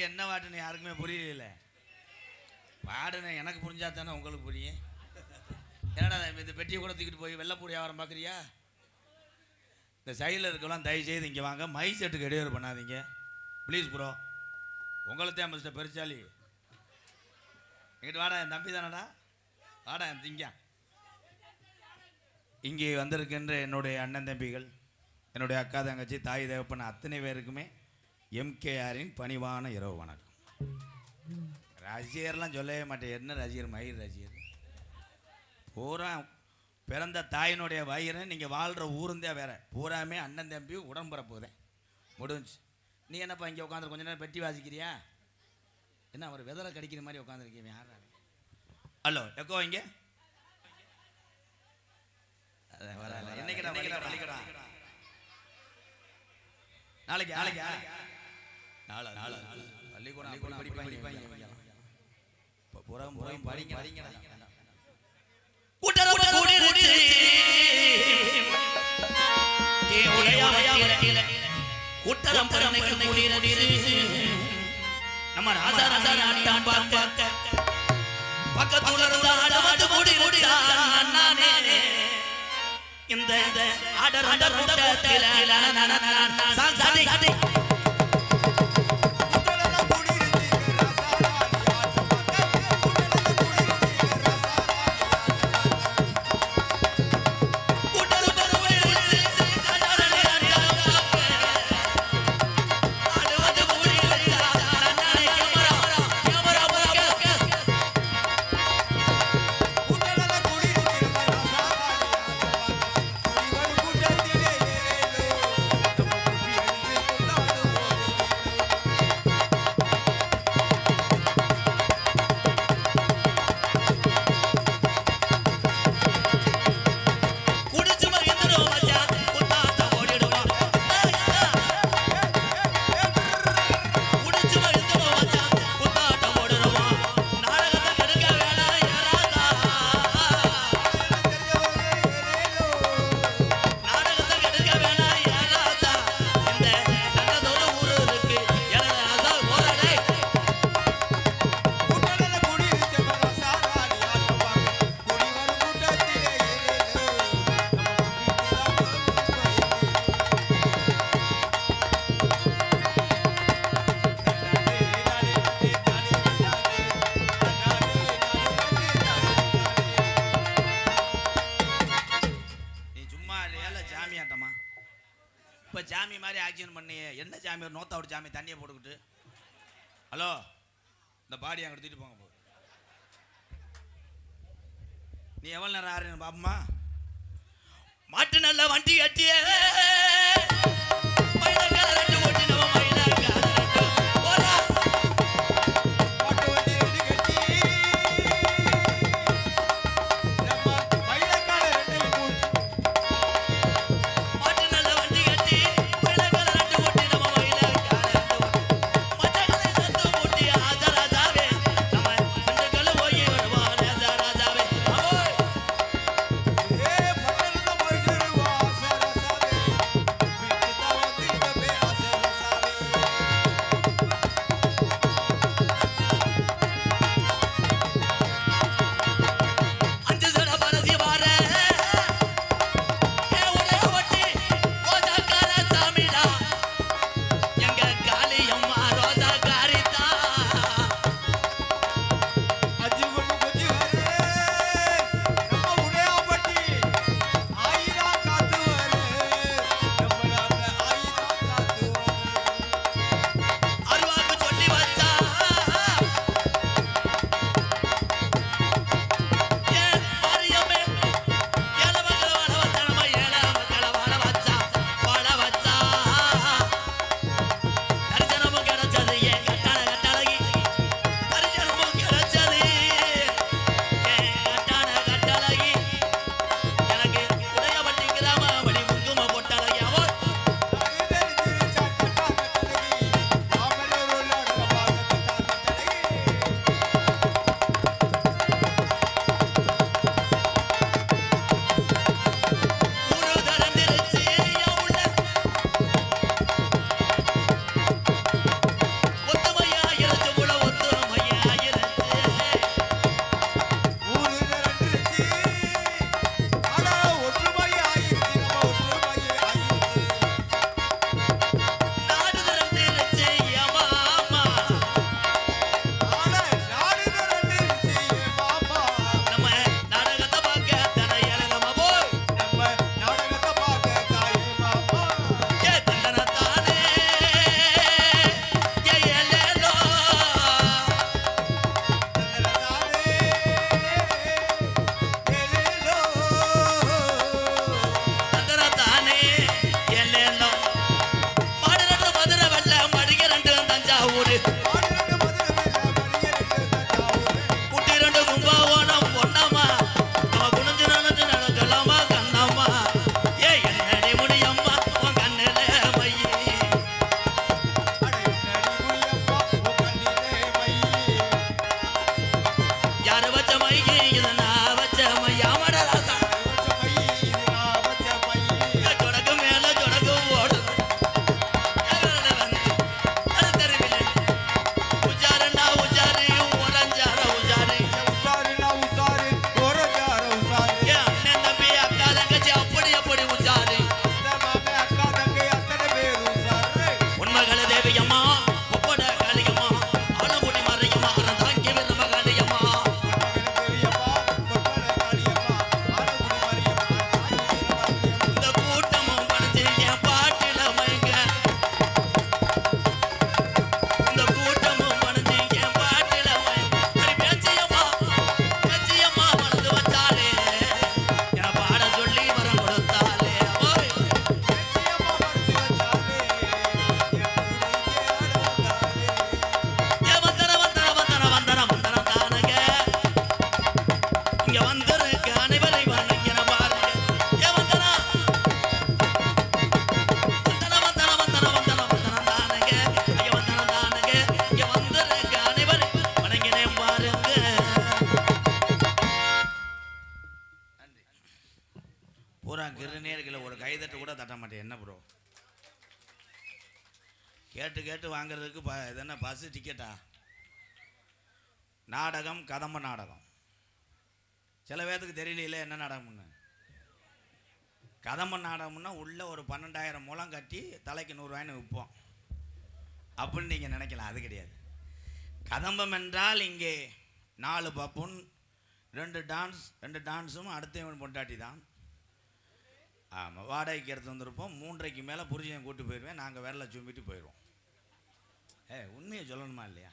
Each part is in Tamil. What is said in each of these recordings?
என்ன பாட்டுன்னு யாருக்குமே புரியல. பாடுன எனக்கு புரிஞ்சா தானே உங்களுக்கு புரியும். என்னடா இந்த பெட்டியை கூட தூக்கிட்டு போய் வெள்ளைப்பூடி வியாபாரம் பார்க்குறியா? இந்த சைடில் இருக்கலாம் தயவு செய்து இங்கே வாங்க. மை செட்டுக்கு இடையூறு பண்ணாதீங்க ப்ளீஸ் ப்ரோ. உங்களை தான் மிஸ்டர் பெருச்சாலி. எங்கிட்ட வாடா, என் தம்பி தானடா, வாடா திங்க. இங்கே வந்திருக்கின்ற என்னுடைய அண்ணன் தம்பிகள், என்னுடைய அக்கா தங்கச்சி, தாய் தேவப்பண்ண அத்தனை பேருக்குமே எம்கேஆரின் பணிவான இரவு வணக்கம். ரசிகர்லாம் சொல்லவே மாட்டேன். என்ன ரசிகர்? மயிர் ரசிகர். பூரா பிறந்த தாயினுடைய வயிறு, நீங்கள் வாழ்கிற ஊருந்தே வேற. பூராமே அண்ணன் தம்பி உடம்புறப்புதேன் முடிஞ்சு. நீ என்னப்பா இங்கே உட்காந்து கொஞ்ச நேரம் பெட்டி வாசிக்கிறியா? என்ன ஒரு வெதரை கடிக்கிற மாதிரி உட்காந்துருக்கீங்க? யாரா? ஹலோ எக்கோ இங்கே என்னைக்கு நாளைக்கு நாளைக்கு பள்ளிக்கூடம் படிப்பாங்க. புறம் புறம் படிங்க படிங்க. நம்ம ராசா ராசா ஆட்டான் பார்க்க பக்கத்துல இருந்தா மூடி மூடி நானே இந்த ஆடர் ஆடர் கூட்டத்தில சாதி சாதி இப்போ ஜாமி மாதிரி ஆக்ஷன் பண்ணி என்ன ஜாமி? ஒரு நோத்தா ஒரு ஜாமி தண்ணியை போட்டுக்கிட்டு. ஹலோ இந்த பாடி அங்கே எடுத்துகிட்டு போங்க. நீ எவ்வளோ நேரம் ஆறு பாப்பமா? மாட்டு நல்ல வண்டி கட்டிய காட்ட மாட்டேன். என்ன ப்ரோ கேட்டு கேட்டு வாங்குறதுக்கு இது என்ன பஸ்ஸு டிக்கெட்டா? நாடகம் கதம்ப நாடகம். சில பேர்த்துக்கு தெரியல என்ன நாடகம்னு. கதம்ப நாடகம்னா உள்ள ஒரு 12,000 மூலம் கட்டி தலைக்கு 100 ரூபாய்னு விற்போம் அப்படின்னு நீங்கள் நினைக்கலாம். அது கிடையாது. கதம்பம் என்றால் இங்கே 4 பப்புன் 2 டான்ஸும் அடுத்தவன் பொண்டாட்டி தான். ஆமாம், வாடகைக்கு எடுத்து வந்திருப்போம். 3:30 மேலே புரிஜையும் கூப்பிட்டு போயிடுவேன். நாங்கள் விரலை சும்பிட்டு போயிடுவோம். உண்மையை சொல்லணுமா இல்லையா?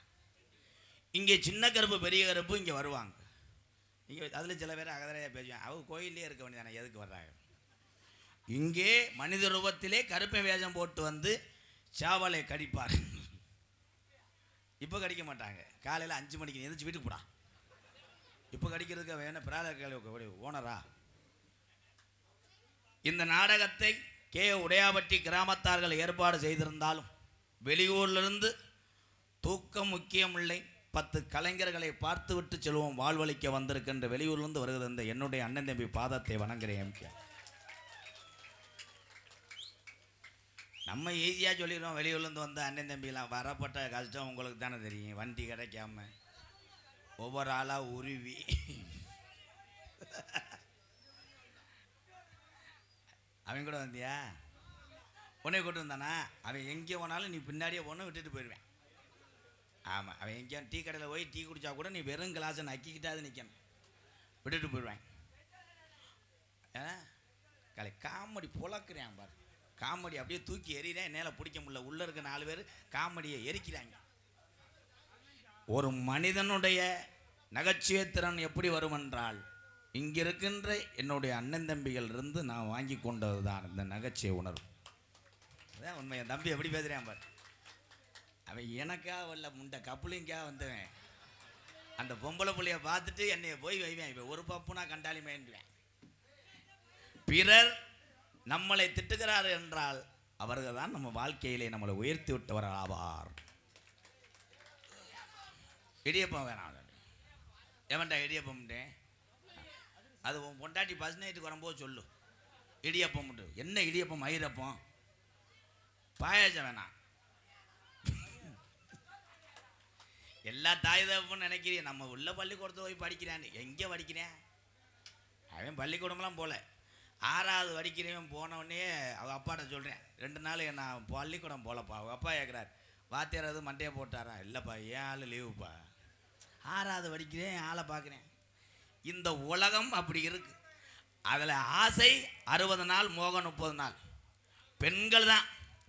இங்கே சின்ன கருப்பு பெரிய கருப்பு இங்கே வருவாங்க. இங்கே அதில் சில பேர் அகதரையாக பேசுவாங்க. அவங்க கோயிலே இருக்க வேண்டியதானே, எதுக்கு வர்றாங்க? இங்கே மனித ரூபத்திலே கருப்பை வேஷம் போட்டு வந்து சாவலை கடிப்பார். இப்போ கடிக்க மாட்டாங்க. காலையில் 5 மணிக்கு எந்திரிச்சு வீட்டுக்கு போடா. இப்போ கடிக்கிறதுக்கு வேணா பிரால ஓனரா? இந்த நாடகத்தை கே உடையாபட்டி கிராமத்தார்கள் ஏற்பாடு செய்திருந்தாலும் வெளியூரிலிருந்து தூக்கம் முக்கியமில்லை, 10 கலைஞர்களை பார்த்து விட்டு செல்வோம் வாழ்வழிக்க வந்திருக்கின்ற வெளியூர்லேருந்து வருகிறது இந்த என்னுடைய அண்ணன் தம்பி பாதத்தை வணங்குறேன். எம்கே நம்ம ஈஸியாக சொல்லிடுறோம். வெளியூர்லேருந்து வந்த அண்ணன் தம்பிலாம் வரப்பட்ட கஷ்டம் உங்களுக்கு தானே தெரியும். வண்டி கிடைக்காம ஒவ்வொரு ஆளாக உருவி அவன் கூட வந்தியா? உன்னை கூட்டு வந்தானா? அவன் எங்கே போனாலும் நீ பின்னாடியே போன விட்டுட்டு போயிடுவேன். ஆமாம், அவன் எங்கேயும் டீ கடையில் போய் டீ குடித்தா கூட நீ வெறும் கிளாஸை நக்கிக்கிட்டாது நிற்கணும், விட்டுட்டு போயிடுவேன். கலை காமெடி புழக்கிறேன் பாரு. காமெடி அப்படியே தூக்கி எறிகிறேன், என்னால் பிடிக்க முடியல. உள்ளே இருக்க 4 பேர் காமெடியை எரிக்கிறாங்க. ஒரு மனிதனுடைய நகைச்சுவை திறன் எப்படி வரும் என்றால், இங்கே இருக்கின்ற என்னுடைய அண்ணன் தம்பிகள் இருந்து நான் வாங்கி கொண்டது தான் இந்த நகைச்சுவை உணர்வு. அதான் உண்மை. என் தம்பி எப்படி பேசுகிறேன் பாரு. அவன் எனக்காக வரல, முண்டை கப்புளிங்காக வந்தவன். அந்த பொம்பளை புள்ளைய பார்த்துட்டு என்னைய போய் வைவேன். இப்போ ஒரு பப்புனா கண்டாலி மேண்டுவேன். பிறர் நம்மளை திட்டுகிறார் என்றால் அவர்கள் தான் நம்ம வாழ்க்கையிலே நம்மளை உயர்த்தி விட்டவர் ஆவார். இடியப்பம் வேணாம். ஏவன்டா இடியப்பம்ட்டே? அது உன் பொண்டாட்டி பஸ் நைட்டுக்கு வரும்போது சொல்லு. இடியப்பம் என்ன இடியப்பம்? ஐரப்பம் பாயாசம் வேணாம். எல்லா தாய் தகப்பன்னு நினைக்கிறேன். நம்ம உள்ள பள்ளிக்கூடத்தை போய் படிக்கிறான். எங்கே படிக்கிறேன்? அவன் பள்ளிக்கூடம்லாம் போகல. 6வது படிக்கிறவன் போனவொடனே அவள் அப்பாட்ட சொல்கிறேன், 2 நாள் நான் பள்ளிக்கூடம் போகலப்பா. அவங்க அப்பா கேட்குறாரு, வாத்தியாராவது மண்டையை போட்டாரா? இல்லைப்பா, ஏன் ஆள் லீவுப்பா. 6வது படிக்கிறேன், ஆளை பார்க்குறேன். இந்த உலகம் அப்படி இருக்கு. அதில் ஆசை 60 நாள், மோகம் 30 நாள். பெண்கள் தான்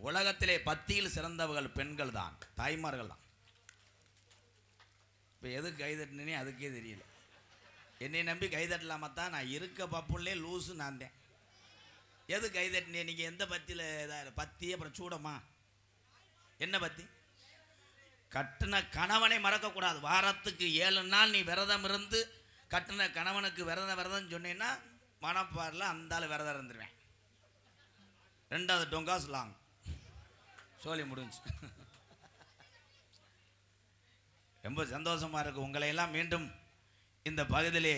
உலகத்திலே பத்தியில் சிறந்தவர்கள். பெண்கள் தான், தாய்மார்கள் தான். இப்போ எதுக்கு கைதட்டினே அதுக்கே தெரியல. என்னை நம்பி கைதட்டலாமா தான்? நான் இருக்க பப்புள்ளே லூஸு நான் தான். எது கைதட்டினே? நீங்கள் எந்த பத்தியில் இதாக பத்தி? அப்புறம் சூடமா என்ன பத்தி? கட்டின கணவனை மறக்கக்கூடாது. வாரத்துக்கு 7 நாள் நீ விரதம் இருந்து கட்டின கணவனுக்கு விரதம் சொன்னீங்கன்னா மனப்பாரில் அந்தாலும் விரதம் இருந்துருவேன். 2வது டொங்காஸ் லாங் சோழி முடிஞ்சு. ரொம்ப சந்தோஷமாக இருக்குது உங்களையெல்லாம் மீண்டும் இந்த பகுதியிலே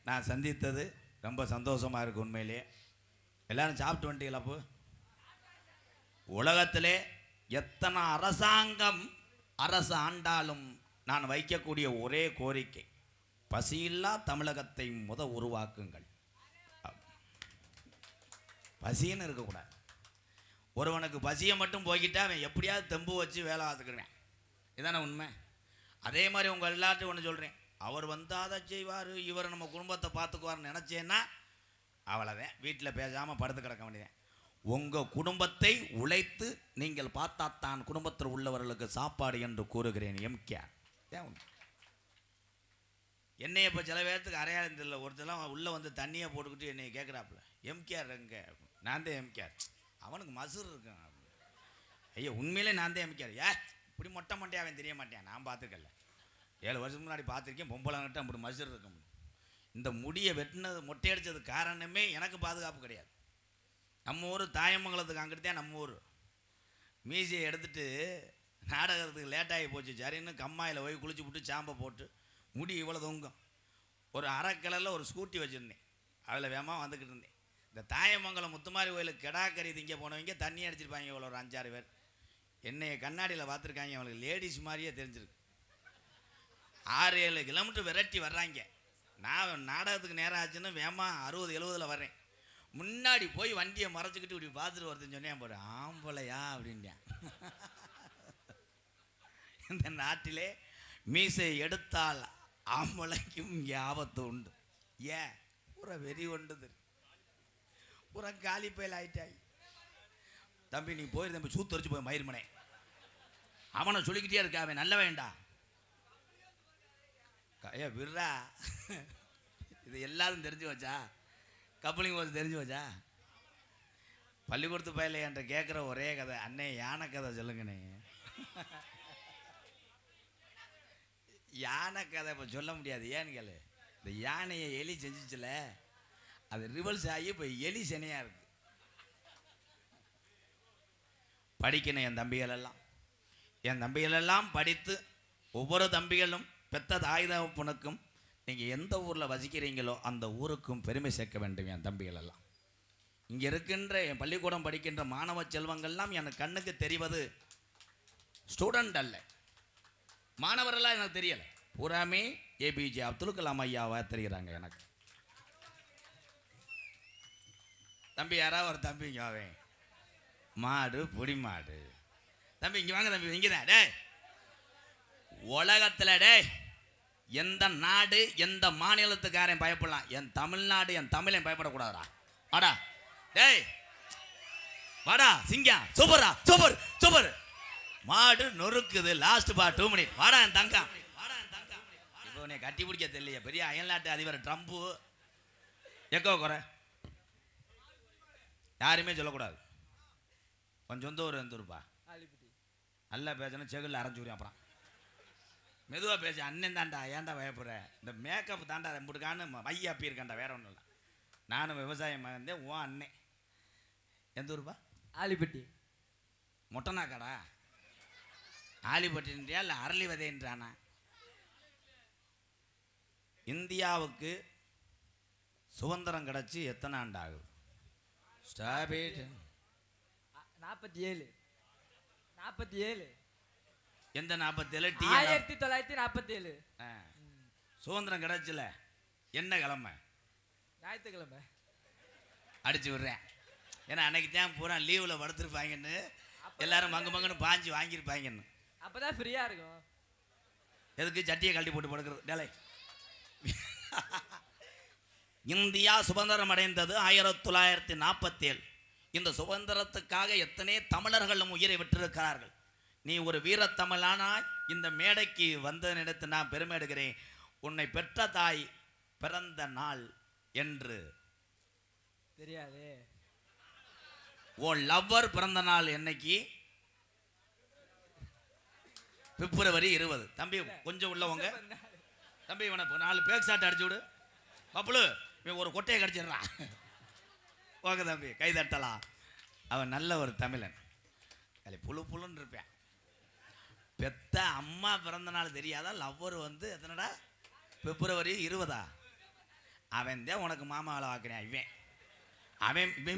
நான் சந்தித்தது. ரொம்ப சந்தோஷமாக இருக்குது உண்மையிலே. எல்லோரும் சாப்பிட்டு வந்துட்டீங்களா? அப்போ உலகத்திலே எத்தனை அரசாங்கம் அரசு ஆண்டாலும் நான் வைக்கக்கூடிய ஒரே கோரிக்கை, பசியில்லா தமிழகத்தை உருவாக்குங்கள். பசின்னு இருக்கக்கூடாது. ஒருவனுக்கு பசியை மட்டும் போய்கிட்டா அவன் எப்படியாவது தெம்பு வச்சு வேலை பார்த்துக்கிடுவேன். இதானே உண்மை. அதே மாதிரி உங்கள் எல்லாத்தையும் ஒன்று சொல்கிறேன், அவர் வந்தால் அதை செய்வார், இவர் நம்ம குடும்பத்தை பார்த்துக்குவார்னு நினச்சேன்னா அவ்வளோதான், வீட்டில் பேசாமல் படுத்து கிடக்க வேண்டியதேன். உங்கள் குடும்பத்தை உழைத்து நீங்கள் பார்த்தாத்தான் குடும்பத்தில் உள்ளவர்களுக்கு சாப்பாடு என்று கூறுகிறேன். எம்கேஆர் ஏன் என்னைய இப்போ சில பேர்த்துக்கு அடையாளம் தெரியல. ஒருத்தெல்லாம் உள்ளே வந்து தண்ணியை போட்டுக்கிட்டு என்னை கேட்குறாப்புல, எம்கேஆர் எங்கே? நான் தான் எம்கேஆர். அவனுக்கு மசூர் இருக்கான். ஐயோ உண்மையிலே நான் தான் எம்கேஆர். இப்படி மொட்டை மண்டையாக அவன் தெரிய மாட்டேன். நான் பார்த்துக்கல, 7 வருஷத்துக்கு முன்னாடி பார்த்துருக்கேன். பொம்பளைங்கிட்ட அப்படி மசூர் இருக்க முடியும். இந்த முடியை வெட்டினது மொட்டையடித்தது காரணமே எனக்கு பாதுகாப்பு கிடையாது. நம்ம ஊர் தாயமங்கலத்துக்கு அங்கிட்டு தான் நம்ம ஊர். மீசியை எடுத்துகிட்டு நாடகத்துக்கு லேட்டாகி போச்சு. சரின்னு கம்மாயில் போய் குளிச்சு விட்டு சாம்பை போட்டு முடி இவ்வளோ தொங்கும். ஒரு அரை கிளரில் ஒரு ஸ்கூட்டி வச்சுருந்தேன். அதில் வேகமாக வந்துக்கிட்டு இருந்தேன். இந்த தாயமங்கலம் முத்துமாரி கோயிலுக்கு கெடாக்கறி திங்க போனவங்க தண்ணி அடிச்சிருப்பாங்க இவ்வளோ ஒரு 5-6 பேர். என்னைய கண்ணாடியில் பார்த்துருக்காங்க, அவங்களுக்கு லேடிஸ் மாதிரியே தெரிஞ்சிருக்கு. 6-7 கிலோமீட்டர் விரட்டி வர்றாங்க. நான் நாடகத்துக்கு நேரம் ஆச்சுன்னு வேமா 60-70 வர்றேன். முன்னாடி போய் வண்டியை மறைச்சிக்கிட்டு இப்படி பார்த்துட்டு வருதுன்னு சொன்னேன். போடு ஆம்பளையா அப்படின்ட்டேன். இந்த நாட்டிலே மீசை எடுத்தால் ஆம்பளைக்கும் இங்கே ஆபத்து உண்டு. ஏன் பூரா வெறி ஒன்றுது, பூரா காலி பயல் ஆயிட்டாய். தம்பி நீ போயிரு தம்பி, சூத்தரிச்சு போய் மயிர்மனே. அவனை சொல்லிக்கிட்டே இருக்க, அவன் நல்ல வேண்டா கையா விடுறா. இது எல்லாரும் தெரிஞ்சு வச்சா, கப்பலிங் போது தெரிஞ்சு வச்சா. பள்ளிக்கூடத்து பயில என்கிட்ட கேட்குற ஒரே கதை, அண்ணே யானை கதை சொல்லுங்கண்ணே. யானை கதை இப்போ சொல்ல முடியாது. ஏன்னு கேளு, இந்த யானையை எலி செஞ்சிச்சுல, அது ரிவல்ஸ் ஆகி இப்போ எலி சனையாக இருக்கு. படிக்கணும் என் தம்பிகளெல்லாம் படித்து ஒவ்வொரு தம்பிகளும் பெத்த தாய் தகப்பனுக்கும் நீங்கள் எந்த ஊரில் வசிக்கிறீங்களோ அந்த ஊருக்கும் பெருமை சேர்க்க வேண்டும். என் தம்பிகளெல்லாம் இங்கே இருக்கின்ற என் பள்ளிக்கூடம் படிக்கின்ற மாணவ செல்வங்கள்லாம் எனக்கு கண்ணுக்கு தெரிவது ஸ்டூடெண்ட் அல்ல, மாணவரெல்லாம் எனக்கு தெரியலை. பூராமே ஏபிஜே அப்துல் கலாம் ஐயாவாக தெரிகிறாங்க எனக்கு. தம்பி யாராவது ஒரு தம்பி இங்கே வாவேன், மாடு பொடி மாடு. தம்பி இங்கே வாங்க தம்பி, இங்கே தான். டே உலகத்தில் டே எந்த நாடு எந்த மாநிலத்துக்காரன் பயப்படலாம், என் தமிழ்நாடு என் தமிழன் பயப்படக்கூடாதுடா. வாடா டேய் வாடா சிங்கம், சூப்பரா சூப்பர் சூப்பர். மாடு நொறுக்குது, லாஸ்ட் பா 2 மினிட். வாடா என் தங்கம். இப்போ உன்னை கட்டி பிடிக்க தெரியல, பெரிய அயல்நாட்டு அதிபர் ட்ரம்ப்பு எக்கோ குறை யாருமே சொல்லக்கூடாது. கொஞ்சம் சொந்த ஊர் எந்த ஊருப்பா, நல்லா பேசணும், செகுலில் அரைஞ்சூரியம். அப்புறம் மெதுவாக பேச, அண்ணன் தாண்டா, ஏன்டா பயப்படுற, இந்த மேக்கப் தாண்டா ரெம்புடுக்கான்னு மையா அப்பீருக்காண்டா, வேற ஒன்றும் இல்லை. நானும் விவசாயம் இருந்தேன். ஓ அண்ணன் எந்த ஊருப்பா? ஆலிப்பட்டி. மொட்டனாக்காடா? ஆலிப்பட்டின்றியா இல்லை அரளி விதைன்றானா? இந்தியாவுக்கு சுதந்திரம் கிடச்சி எத்தனை ஆண்டு ஆகுது? 47. எந்த 47? 1947. சுதந்திரம் கிடைச்சல என்ன கிழமை? ஞாயிற்றுக்கிழமை. அடிச்சு விடுறேன். ஏன்னா அன்னைக்கு தான் பூரா லீவில் படுத்துருப்பாங்கன்னு எல்லாரும் மங்குன்னு பாஞ்சு வாங்கியிருப்பாங்கன்னு. அப்போதான் ஃப்ரீயாக இருக்கும். எதுக்கு சட்டியை கழட்டி போட்டு படுக்கிறது? டேலை இந்தியா சுதந்திரம் அடைந்தது 1947. இந்த சுதந்திரத்துக்காக எத்தனை தமிழர்களும் உயிரை விட்டிருக்கிறார்கள். நீ ஒரு வீரத்தமிழானாய் இந்த மேடைக்கு வந்த நினைத்து நான் பெருமை எடுக்கிறேன். உன்னை பெற்ற தாய் பிறந்த நாள் என்று தெரியாது. உன் லவ்வர் பிறந்த நாள் என்னைக்கு? பிப்ரவரி 20. தம்பி கொஞ்சம் உள்ளவங்க தம்பி, இவனை 4 பேக் ஷாட் அடிச்சு விடு. பப்புளு இவன் ஒரு கொட்டையை கடிச்சிடுறான். ஓகே தம்பி, கை தட்டலாம். அவன் நல்ல ஒரு தமிழன். புழு புழுன்னு இருப்பேன். பெத்த அம்மா பிறந்த நாள் தெரியாதா? லவ்வர் வந்து எத்தனைடா? பிப்ரவரி 20. அவன் தான் உனக்கு மாமாவை வாக்குறேன். இவன்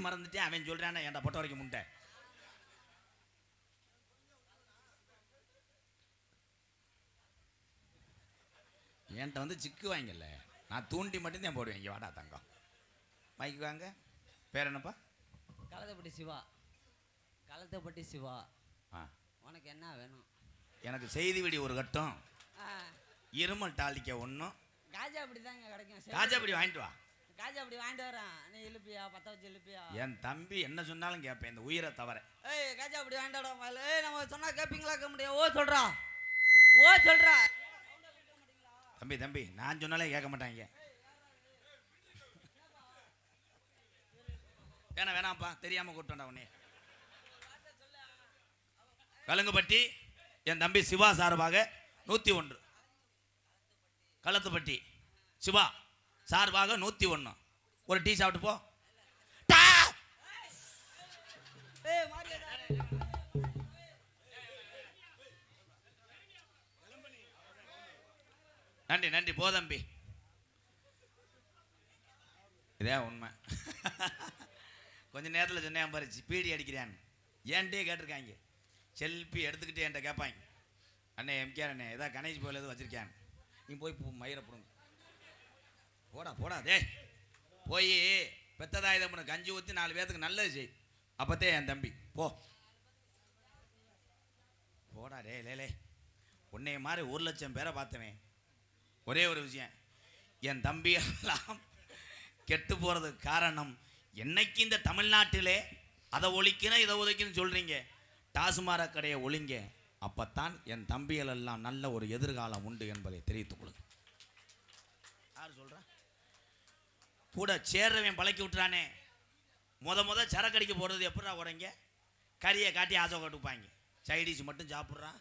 மறந்துட்டே அவன் சொல்கிறானே, ஏன்டா பொட்ட வரைக்கும் முண்டை. என்கிட்ட வந்து சிக்கு வாங்கல, நான் தூண்டி மட்டும்தான் போடுவேன். இங்கே வாடா தங்கம், மைக்கு வாங்க. பேர் என்னப்பா? களத்தப்பட்டி சிவா. உனக்கு என்ன வேணும்? எனக்கு செய்தி விடி ஒரு கட்டம், இருமல் டாலிக்க ஒன்றும். காஜா அப்படி தாங்க கிடைக்கும். காஜா அப்படி வாங்கிட்டு வா. காஜா அப்படி வாங்கிட்டு வரேன். நீ இழுப்பியா? பற்ற வச்சு இழுப்பியா? என் தம்பி என்ன சொன்னாலும் கேட்பேன், இந்த உயிரை தவிர. காஜா அப்படி வாங்கிட்டு வர. நம்ம சொன்னா கேட்பீங்களா? கேட்க முடியாது. ஓ சொல்றா. தம்பி நான் சொன்னாலே கேட்க மாட்டாங்க. வேணாம்ப்பா, தெரியாம கூப்பிட்டா உடனே. கலுங்குப்பட்டி என் தம்பி சிவா சார்பாக 101. களத்துப்பட்டி சிவா சார்பாக 101. ஒரு டீ சாப்பிட்டு போ. நன்றி போ தம்பி. இதே உண்மை. கொஞ்ச நேரத்தில் சொன்னேன் பாரு பீடி அடிக்கிறான்னு ஏன்ட்டே கேட்டிருக்காங்க. செல்ஃபி எடுத்துக்கிட்டே என்கிட்ட கேட்பாங்க, அண்ணே எம்கேஆர் அண்ணே ஏதாவது கணேஷ் போயில் எதுவும் வச்சுருக்கேன், நீ போய் மயிரை போடுங்க போடா போடா டே போய் பெத்ததாயுதம் பண்ணு, கஞ்சி ஊற்றி 4 பேர்த்துக்கு நல்லது செய், அப்போத்தே என் தம்பி போ போடா டே லே உன்னைய மாதிரி 1,00,000 பேரை பார்த்தவன். ஒரே ஒரு விஷயம், என் தம்பியெல்லாம் கெட்டு போகிறதுக்கு காரணம், என்னைக்கு இந்த தமிழ்நாட்டிலே அதை ஒழிக்கணும் இதை ஒழிக்கணும்னு சொல்கிறீங்க, டாஸ்மாக் கடையை ஒழிங்க, அப்போத்தான் என் தம்பிகள் எல்லாம் நல்ல ஒரு எதிர்காலம் உண்டு என்பதை தெரிவித்துக் கொள்ளுங்க. யார் சொல்கிறா? கூட சேர்றவன் பழக்கி விட்டுறானே. முத சரக்கடிக்க போடுறது எப்படா உடங்க, கறியை காட்டி ஆசை கட்டுப்பாங்க, சைடிஷ் மட்டும் சாப்பிட்றான்.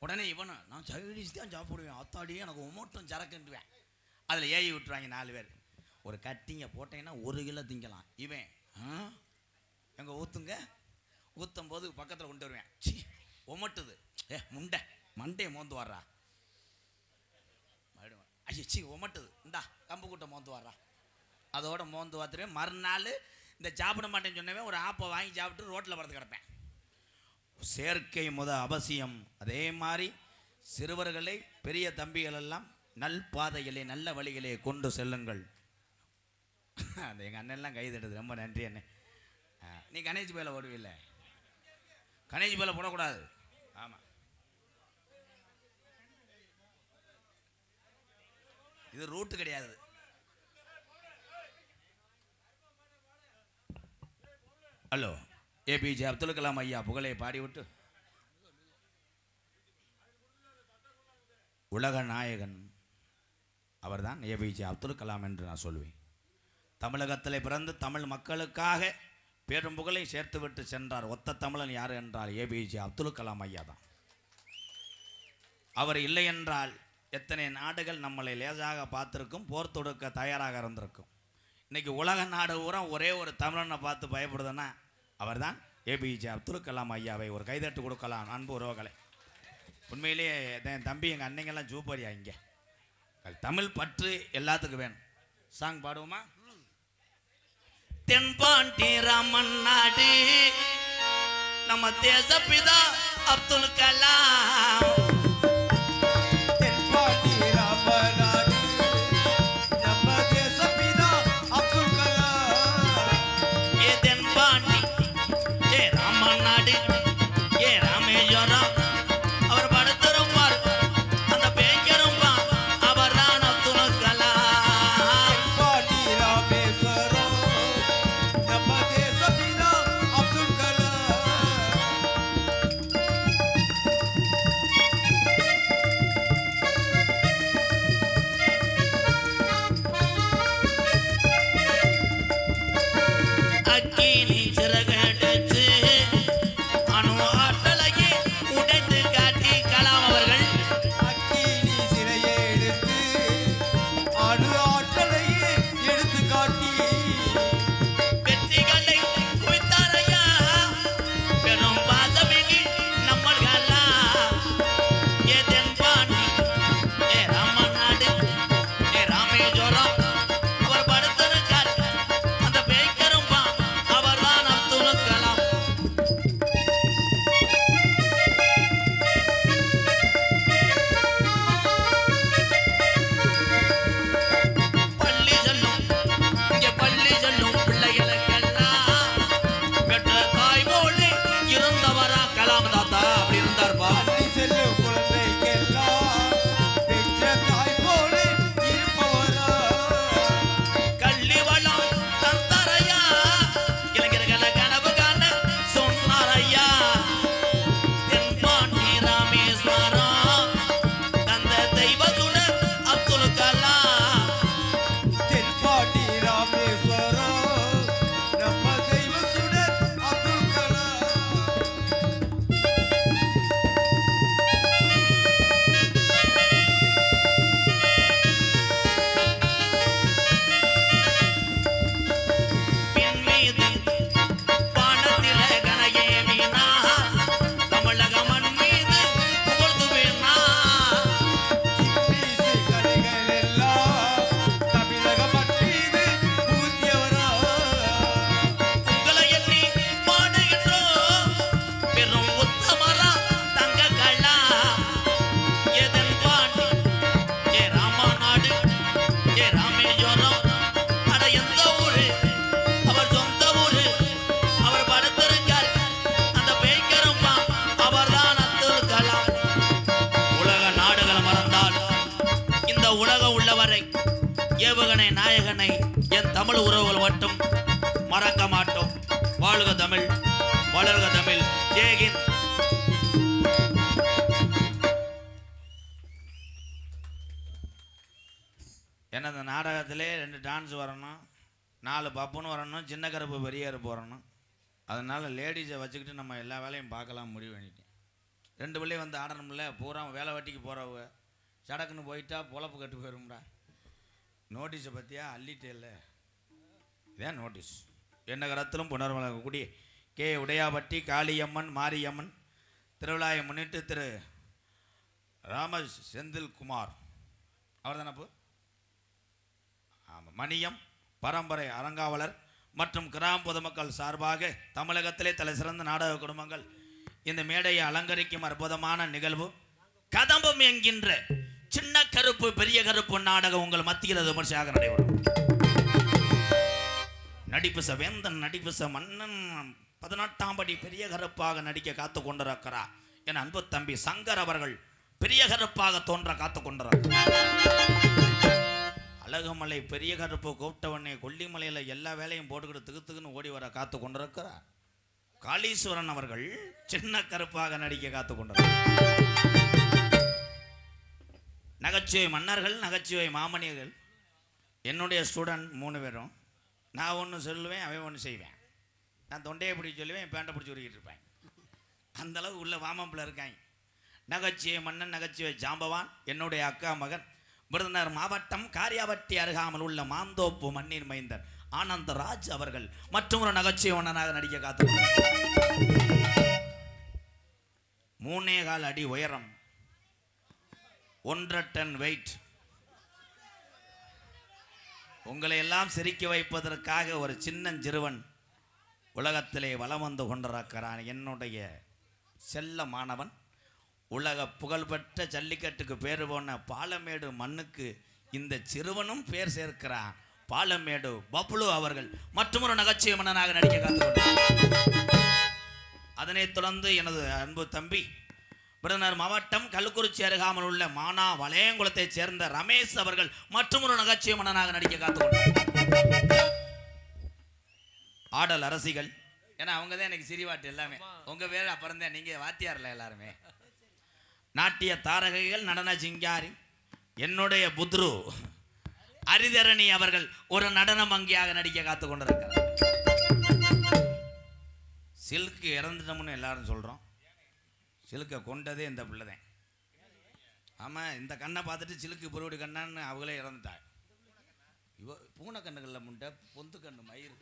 உடனே இவனை நான் சைடிஷ் தான் சாப்பிடுவேன், அத்தாடியே எனக்கு ஒமட்டும் சரக்குன்றுவேன். அதில் ஏறி விட்டுருவாங்க 4 பேர். ஒரு கட்டிங்க போட்டீங்கன்னா 1 கிலோ திங்கலாம். இவன் எங்கே ஊற்றுங்க, ஊற்றும் போது பக்கத்தில் கொண்டு வருவேன், சி ஒமட்டுது, மண்டையை மோந்து வர்றா, ஐயோ சி ஒமட்டுது, இந்தா கம்பு கூட்டை மோந்து வர்றா, அதோட மோந்து பார்த்துருவேன். மறுநாள் இந்த சாப்பிட மாட்டேன்னு சொன்னவே ஒரு ஆப்பை வாங்கி சாப்பிட்டு ரோட்டில் படுத்து கிடப்பேன். செயற்கை அவசியம். அதே மாதிரி சிறுவர்களை பெரிய தம்பிகள் எல்லாம் நல் பாதைகளே நல்ல வழிகளே கொண்டு செல்லுங்கள். அந்த எங்கள் அண்ணன்லாம் கைதடுது, ரொம்ப நன்றி அண்ணே. நீ கணேஷ் பேல ஓடுவில்லை, கணேஷ் பேல போடக்கூடாது. ஆமாம், இது ரூட்டு கிடையாது. ஹலோ, ஏபிஜே அப்துல் கலாம் ஐயா புகழை பாடிவிட்டு உலக நாயகன் அவர்தான் ஏபிஜே அப்துல் கலாம் என்று நான் சொல்வேன். தமிழகத்தில் பிறந்து தமிழ் மக்களுக்காக பேரும் புகழை சேர்த்துவிட்டு சென்றார் ஒத்த தமிழன் யார் என்றால் ஏபிஜே அப்துல் கலாம் ஐயா தான். அவர் இல்லை என்றால் எத்தனை நாடுகள் நம்மளை லேசாக பார்த்துருக்கும், போர் தொடுக்க தயாராக இருந்திருக்கும். இன்றைக்கி உலக நாடு பூரா ஒரே ஒரு தமிழனை பார்த்து பயப்படுதுன்னா அவர் தான் ஏபிஜே அப்துல் கலாம் ஐயாவை ஒரு கைதட்டு கொடுக்கலாம். அன்பு உறவுகளை, உண்மையிலேயே என் தம்பி எங்கள் அன்னைங்கெல்லாம் சூப்பரியா. இங்கே தமிழ் பற்று எல்லாத்துக்கும் வேணும். சாங் பாடுவோமா? தென்பாண்டி ராமன் நாடு நம்ம தேசப்பிதா அப்துல் கலாம். தென்பாண்டி ராமன் நாடு நம்ம தேசப்பிதா அப்துல் கலாம். ஏ தென்பாண்டி ஏ ராமன் நாடு ஏ ராமேஸ்வரம் அவர் படுத்திருப்பார், அந்த பேய்க்கருப்பார், அவர் தான் அப்துல் கலாம். தென்பாண்டி ராமேஸ்வரம் நம்ம தேசப்பிதா அப்துல் கலாம். மகனை என் தமிழ் உறவுகள் மட்டும் மறக்க மாட்டோம். வாழ்க தமிழ், வளர்க தமிழ். ஜெய்ஹிந்த். என்ன இந்த நாடகத்திலே 2 டான்ஸ் வரணும், 4 பப்புன்னு வரணும், சின்ன கருப்பு பெரிய கருப்பு வரணும். அதனால் லேடிஸை வச்சுக்கிட்டு நம்ம எல்லா வேலையும் பார்க்கலாம் முடிவு பண்ணிட்டேன். 2 பிள்ளையும் வந்து ஆடணும்ல, பூரா வேலை வெட்டிக்கு போகிறவங்க சடக்குன்னு போயிட்டா பொழப்பு கட்டு போயிரும்டா. நோட்டீஸை பற்றியா அள்ளிட்டே இல்லை, இதான் நோட்டீஸ். என்ன கரத்திலும் புனர்வழங்கக்கூடிய கே உடையாபட்டி காளியம்மன் மாரியம்மன் திருவிழாவை முன்னிட்டு திரு ராம செந்தில்குமார் அவர் தானே ஆமாம் மணியம் பரம்பரை அறங்காவலர் மற்றும் கிராம பொதுமக்கள் சார்பாக தமிழகத்திலே தலை சிறந்த நாடக குடும்பங்கள் இந்த மேடையை அலங்கரிக்கும் அற்புதமான நிகழ்வு கதம்பம் என்கின்ற சின்ன கருப்பு பெரிய கருப்பு நாடகம் உங்கள் மத்தியில் விமர்சையாக நடைபெறும். நடிப்பு வேந்தன் நடிப்பு மன்னன் 18ஆம் படி பெரிய கருப்பாக நடிக்க காத்து கொண்டிருக்கிறார். என் அன்பு தம்பி சங்கர் அவர்கள் பெரிய கருப்பாக தோன்ற காத்து கொண்டிருக்கிறார். அழகுமலை பெரிய கருப்பு கூப்பிட்டவனே கொல்லிமலையில் எல்லா வேலையும் போட்டுக்கிட்டு திகுத்துக்குன்னு ஓடி வர காத்து கொண்டிருக்கிறார். காளீஸ்வரன் அவர்கள் சின்ன கருப்பாக நடிக்க காத்து கொண்டிருக்கிறார். நகைச்சுவை மன்னர்கள் நகைச்சுவை மாமனியர்கள் என்னுடைய ஸ்டூடெண்ட் 3 பேரும். நான் ஒன்று சொல்லுவேன், அவன் ஒன்று செய்வேன். நான் தொண்டையை பிடிச்சி சொல்லுவேன், என் பேண்டை பிடிச்சி உருக்கிட்டு இருப்பேன். அந்தளவு உள்ள வாமப்பில் இருக்காங்க. நகைச்சுவை மன்னன் நகைச்சுவை ஜாம்பவான் என்னுடைய அக்கா மகன் விருதுநகர் மாவட்டம் காரியாபட்டி அருகாமல் உள்ள மாந்தோப்பு மண்ணின் மைந்தர் ஆனந்தராஜ் அவர்கள் மற்றும் ஒரு நகைச்சுவை மன்னனாக நடிக்க காத்து 3.25 அடி உயரம், 1.5 டன் வெயிட். உங்களை எல்லாம் சிரிக்க வைப்பதற்காக ஒரு சின்னஞ்சிறுவன் உலகத்திலே வலம் வந்து கொண்டிருக்கிறான். என்னுடைய செல்ல மாணவன் உலக புகழ்பெற்ற ஜல்லிக்கட்டுக்கு பேர் போன பாலமேடு மண்ணுக்கு இந்த சிறுவனும் பேர் சேர்க்கிறான். பாலமேடு பப்ளு அவர்கள் மற்றும் ஒரு நகைச்சுவை மன்னனாக நடிக்க காத்துக்கொண்டார். அதனைத் தொடர்ந்து எனது அன்பு தம்பி விருதுநகர் மாவட்டம் கள்ளக்குறிச்சி அருகாமல் உள்ள மானா வளையங்குளத்தைச் சேர்ந்த ரமேஷ் அவர்கள் மற்றும் ஒரு நகைச்சுவை மன்னனாக நடிக்க காத்துக்கொண்டார். ஆடல் அரசிகள் ஏன்னா அவங்க தான் எனக்கு சிரிவாட்டு எல்லாமே. உங்க பேர் அப்புறம் தான், நீங்க வாத்தியார்ல எல்லாருமே. நாட்டிய தாரகைகள் நடன சிங்காரி என்னுடைய புத்ரு அரிதரணி அவர்கள் ஒரு நடன மங்கியாக நடிக்க காத்து கொண்டிருக்கிறார். சில்க்கு இறந்துட்டோம்னு எல்லாரும் சொல்றோம். சிலுக்கை கொண்டதே இந்த பிள்ளை தான். ஆமாம், இந்த கண்ணை பார்த்துட்டு சிலுக்கு புருவடி கண்ணான்னு அவங்களே இறந்துட்டாங்க. இவ பூனை கண்ணுகளில் முண்டை பொந்து கண்ணு மயிர்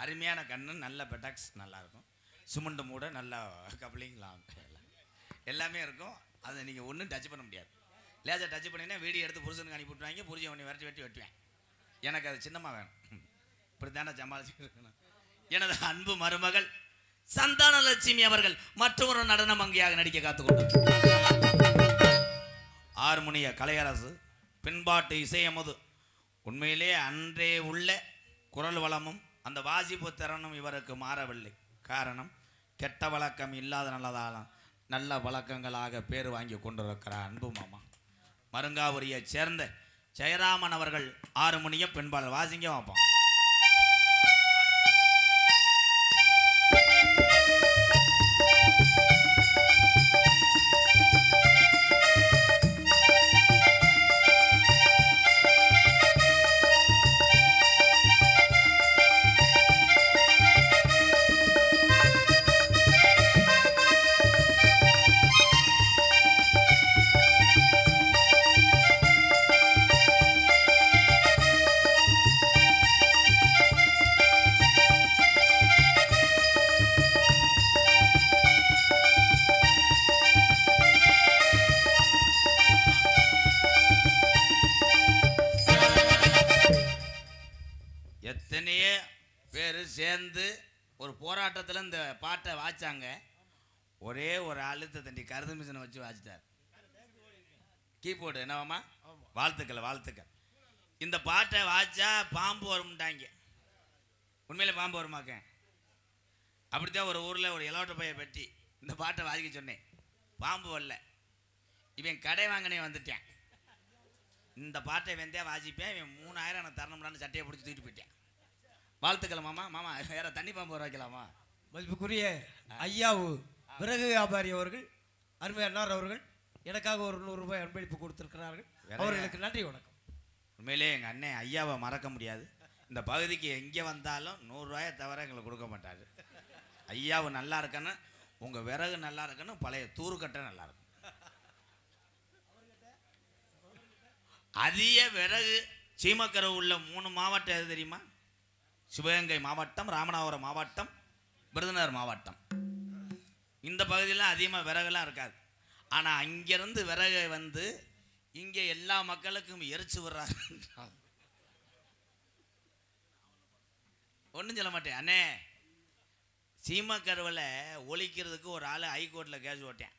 அருமையான கண்ணு, நல்ல பெட்டாக்ஸ் நல்லாயிருக்கும், சிமெண்ட் மூட நல்லா கப்ளிங்லாம் எல்லாமே இருக்கும். அதை நீங்கள் ஒன்றும் டச் பண்ண முடியாது. லேசாக டச் பண்ணினா வீடியோ எடுத்து புருஷனுக்கு அனுப்பி விட்டுவாங்க. புருஷன் உன்னை வெட்டுவேன். எனக்கு அது சின்னமாக வேணும். இப்படி தானே சமாளிச்சுட்டு இருக்கணும். எனது அன்பு மருமகள் சந்தான லட்சுமி அவர்கள் மற்றொரு நடன மங்கியாக நடிக்க காத்துக்கொண்டார். ஹார்மோனிய கலையரசு பின்பாட்டு இசையமுது உண்மையிலே அன்றே உள்ள குரல் வளமும் அந்த வாசிப்பு திறனும் இவருக்கு மாறவில்லை. காரணம் கெட்ட வழக்கம் இல்லாத நல்லதாலும் நல்ல வழக்கங்களாக பேர் வாங்கி கொண்டிருக்கிறார் அன்பு மாமா. மருங்காபுரியை சேர்ந்த ஜெயராமன் அவர்கள் ஹார்மோனியம் பெண்பாளர் வாசிங்க வைப்போம். எத்தனையோ பேர் சேர்ந்து ஒரு போராட்டத்தில் இந்த பாட்டை வாய்ச்சாங்க. ஒரே ஒரு அழுத்த தண்டி கருது மிஷினை வச்சு வாசிட்டார். கீபோர்டு என்னவாமா? வாழ்த்துக்கள். இந்த பாட்டை வாய்ச்சா பாம்பு வரும்ட்டாங்க. உண்மையில பாம்பு வருமாக்க? அப்படித்தான் ஒரு ஊரில் ஒரு இலவட்ட பைய பெட்டி இந்த பாட்டை வாசிக்க சொன்னேன். பாம்பு வரல. இவன் கடை வாங்கினே வந்துட்டேன். இந்த பாட்டை வெந்தே வாசிப்பேன். இவன் 3000 எனக்கு தரணும்லான்னு சட்டையை பிடிச்சி தூக்கிட்டு போயிட்டேன். வாழ்த்துக்கள் மாமா. மாமா வேற தண்ணி பாம்பு வர வைக்கலாமா? மதிப்புக்குரிய ஐயாவு விறகு வியாபாரி அவர்கள், அருமை அண்ணார் அவர்கள் எனக்காக ஒரு 100 ரூபாய் அன்பளிப்பு கொடுத்திருக்கிறார்கள். அவர்களுக்கு நன்றி வணக்கம். உண்மையிலே எங்கள் அண்ணன் ஐயாவை மறக்க முடியாது. இந்த பகுதிக்கு எங்கே வந்தாலும் 100 ரூபாயை தவிர எங்களுக்கு கொடுக்க மாட்டார். ஐயாவு நல்லா இருக்கணும், உங்கள் விறகு நல்லா இருக்கணும், பழைய தூருக்கட்டை நல்லா இருக்கும். அதிக விறகு சீமக்கரவு உள்ள 3 மாவட்டம் எது தெரியுமா? சிவகங்கை மாவட்டம், ராமநாதபுரம் மாவட்டம், விருதுநகர் மாவட்டம். இந்த பகுதியில் அதிகமாக விறகுலாம் இருக்காது. ஆனால் அங்கேருந்து விறகை வந்து இங்கே எல்லா மக்களுக்கும் எரிச்சு விடுறாங்க. ஒன்றும் சொல்ல மாட்டேன் அண்ணே. சீமக்கருவில் ஒழிக்கிறதுக்கு ஒரு ஆள் ஹைகோர்ட்டில் கேஸ் ஓட்டேன்.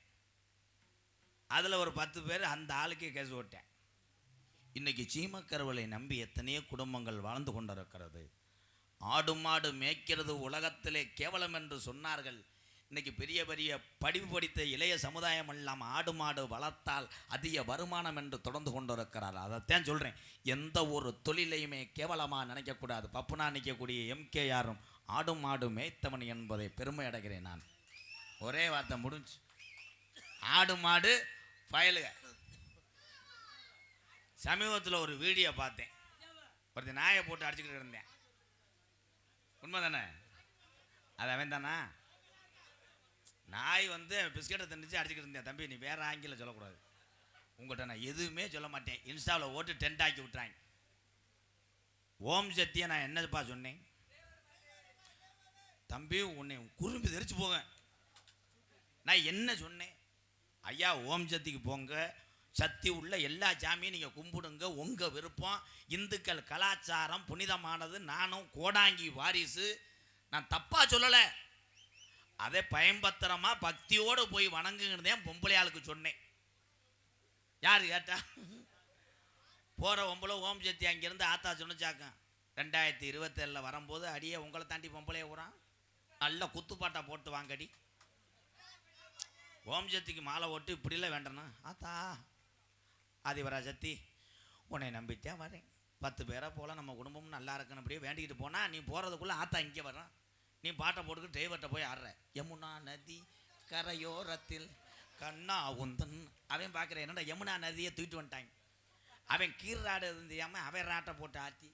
அதில் ஒரு 10 பேர் அந்த ஆளுக்கே கேஸ் ஓட்டேன். இன்னைக்கு சீமக்கருவலை நம்பி எத்தனையோ குடும்பங்கள் வாழ்ந்து கொண்டிருக்கிறது. ஆடு மாடு மேய்க்கிறது உலகத்திலே கேவலம் என்று சொன்னார்கள். இன்னைக்கு பெரிய பெரிய படிப்பு படித்த இளைய சமுதாயம் எல்லாம் ஆடு மாடு வளர்த்தால் அதிக வருமானம் என்று தொடர்ந்து கொண்டிருக்கிறார். அதைத்தான் சொல்கிறேன், எந்த ஒரு தொழிலையுமே கேவலமாக நினைக்கக்கூடாது. பப்புனா நிற்கக்கூடிய MKRம் ஆடு மாடு மேய்த்தவன் என்பதை பெருமை அடைகிறேன் நான். ஒரே வார்த்தை முடிஞ்சு. ஆடு மாடு பயலுக. சமீபத்தில் ஒரு வீடியோ பார்த்தேன். ஒருத்தர் நாயை போட்டு அடிச்சுக்கிட்டு இருந்தேன். உண்மை தானே? அது அவன் தானா? நாய் வந்து பிஸ்கெட்டை திணிச்சு அடிச்சுக்கிட்டு இருந்தேன். தம்பி நீ வேற ஆங்கில சொல்லக்கூடாது. உங்கள்கிட்ட நான் எதுவுமே சொல்ல மாட்டேன். இன்ஸ்டாவில் ஓட்டு டென்ட் ஆக்கி விட்டுறாங்க. ஓம் சக்தியை நான் என்னப்பா சொன்னேன்? தம்பி உன்னை குறும்பி தெரிச்சு போங்க. நான் என்ன சொன்னேன்? ஐயா ஓம் சக்திக்கு போங்க, சக்தி உள்ள எல்லா சாமியும் நீங்கள் கும்பிடுங்க, உங்கள் விருப்பம். இந்துக்கள் கலாச்சாரம் புனிதமானது. நானும் கோடாங்கி வாரிசு, நான் தப்பாக சொல்லலை. அதை பயன்பத்திரமாக பக்தியோடு போய் வணங்குங்கிறதே பொம்பளையாளுக்கு சொன்னேன். யார் கேட்டா? போகிற பொம்பளை ஓம் சக்தி அங்கேருந்து ஆத்தா சொன்னிச்சாக்கம். 2027 வரும்போது அடியே உங்களை தாண்டி பொம்பளைய ஊறான், நல்ல குத்துப்பாட்டா போட்டு வாங்கடி. ஓம் சக்திக்கு மாலை ஓட்டு இப்படிலாம் வேண்டணும். ஆத்தா ஆதிவரா சக்தி உன்னை நம்பித்தான் வரேன். 10 பேரை போல் நம்ம குடும்பமும் நல்லா இருக்கணும் அப்படியே வேண்டிக்கிட்டு போனால் நீ போகிறதுக்குள்ளே ஆத்தா இங்கே வர்றான். நீ பாட்டை போட்டுக்கிட்டு டிரைவர்கிட்ட போய் ஆடுற. யமுனா நதி கரையோரத்தில் கண்ணா உந்தன். அவன் பார்க்குறேன், என்னடா யமுனா நதியை தூக்கிட்டு வந்துட்டாங்க. அவன் கீராடு தெரியாமல் அவன் ராட்டை போட்டு ஆட்டி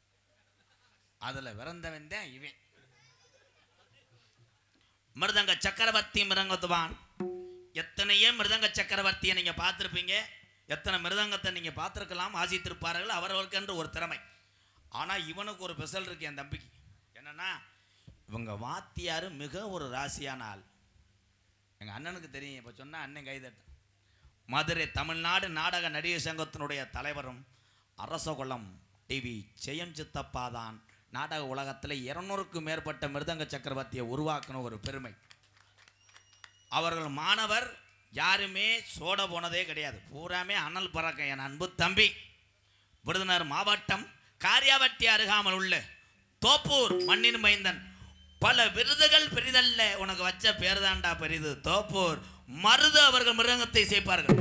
அதில் விறந்தவன் தான் இவன். மிருதங்க சக்கரவர்த்தி மிருதங்கத்துவான். எத்தனையோ மிருதங்க சக்கரவர்த்தியை நீங்கள் பார்த்துருப்பீங்க. எத்தனை மிருதங்கத்தை நீங்கள் பார்த்துருக்கலாம், வாசித்திருப்பார்கள். அவர்களுக்கு என்று ஒரு திறமை. ஆனால் இவனுக்கு ஒரு ஸ்பெஷல் இருக்கு என் தம்பிக்கு. என்னன்னா, இவங்க வாத்தியார் மிக ஒரு ராசியான ஆள். எங்கள் அண்ணனுக்கு தெரியும். இப்போ சொன்னால் அண்ணன் கைதட்டு. மதுரை தமிழ்நாடு நாடக நடிகர் சங்கத்தினுடைய தலைவரும் அரசகுளம் டிவி ஜெயம் சித்தப்பா தான் நாடக உலகத்தில் 200க்கும் மேற்பட்ட மிருதங்க சக்கரவர்த்தியை உருவாக்கின ஒரு பெருமை. அவர்கள் மாணவர் யாருமே சோட போனதே கிடையாது. பூராமே அனல் பறக்க. என் அன்பு தம்பி, விருதுநகர் மாவட்டம் காரியாவட்டி அருகாமல் உள்ள தோப்பூர் மண்ணின் மைந்தன். பல விருதுகள் பெரிதல்ல, உனக்கு வச்ச பேர் தாண்டா பெரிது. தோப்பூர் மருது அவர்கள் மிருதங்கத்தை சேர்ப்பார்கள்.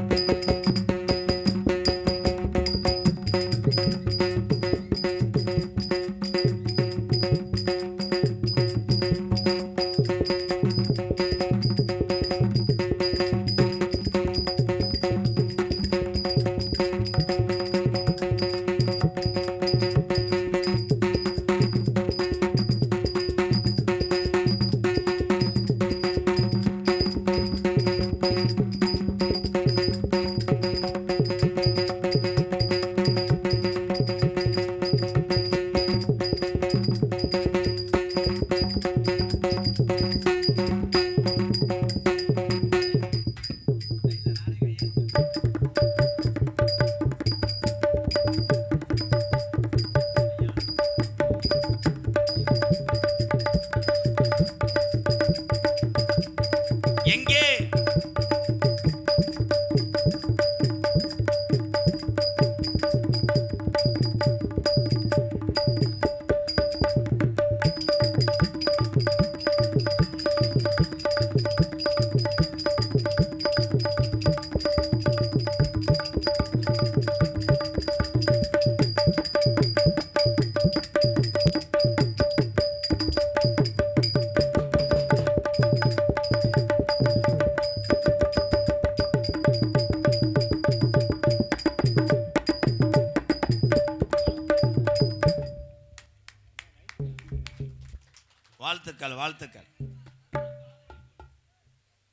வாழ்த்துக்கள்.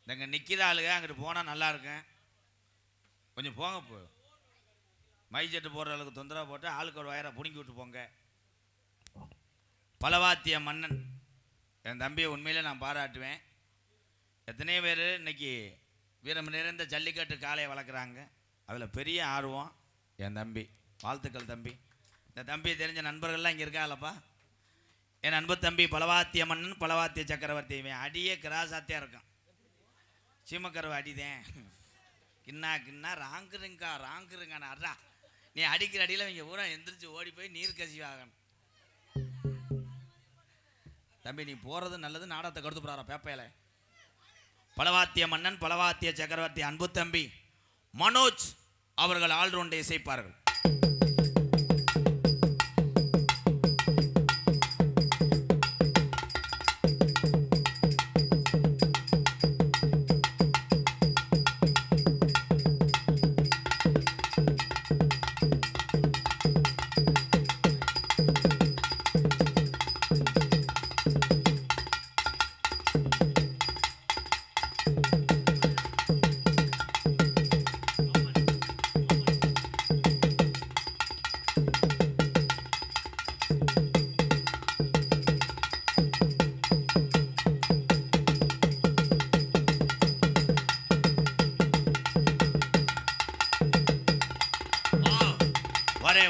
இங்கே நிற்கிற ஆளுங்க அங்கிட்டு போனால் நல்லா இருக்கும். கொஞ்சம் போங்க. போ மைச்செட்டு போடுற அளவுக்கு தொந்தரவு போட்டு ஆளுக்கு ஒரு வயரை பிடுங்கி விட்டு போங்க. பலவாத்திய மன்னன் என் தம்பியை உண்மையிலே நான் பாராட்டுவேன். எத்தனையோ பேர் இன்னைக்கு வீரம் நிறைந்த ஜல்லிக்கட்டு காளையை வளர்க்குறாங்க. அதில் பெரிய ஆர்வம் என் தம்பி. வாழ்த்துக்கள் தம்பி. இந்த தம்பி தெரிஞ்ச நண்பர்கள்லாம் இங்கே இருக்காங்களப்பா. என் அன்பு தம்பி பலவாத்திய மன்னன், பலவாத்திய சக்கரவர்த்தி. இவன் அடியே கிராசாத்தியாக இருக்கான். சீமக்கரவை அடிதேன் கிண்ணா கிண்ணா ராங்குருங்கண்ணா அட்ரா. நீ அடிக்கிற அடியில் இவங்க பூரா எந்திரிச்சு ஓடி போய் நீர் கசிவாகணும். தம்பி நீ போகிறது நல்லது. நாடகத்தை கருத்து போறாரா பேப்பையில. பலவாத்திய மன்னன், பலவாத்திய சக்கரவர்த்தி அன்பு தம்பி மனோஜ் அவர்கள் ஆல்ரவுண்டை இசைப்பார்கள்.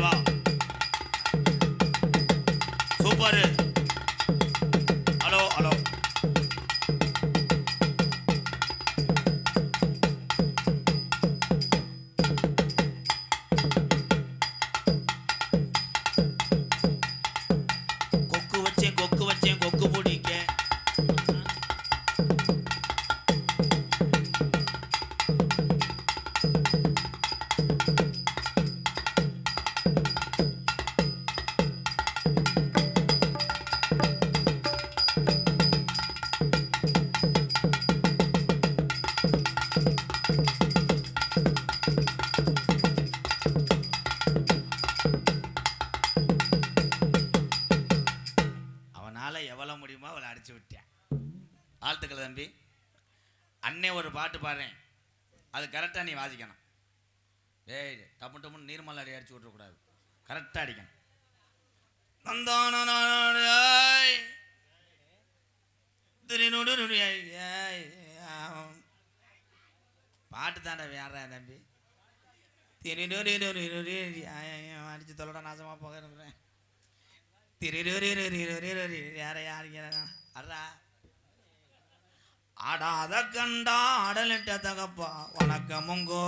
வா சூப்பர். Hello hello. கொக்கு வச்சேன் கொக்கு பிடிக்க. எவ்வளோ முடியுமோ அவளை அடிச்சு விட்டேன். வாழ்த்துக்கள் தம்பி. அண்ணே ஒரு பாட்டு பாடுறேன், அது கரெக்டாக நீ வாசிக்கணும். ஏய் டப்பு டப்புன்னு நீர்மலை அடிச்சு விட்டுறக்கூடாது, கரெக்டாக அடிக்கணும். பாட்டு தாண்டா வேற தம்பி. அடிச்சு தொல்லடா நாசமாக போக இருக்கிறேன். ஆடாத கண்டா ஆடலிட்ட தகப்பா வணக்கமுங்கோ,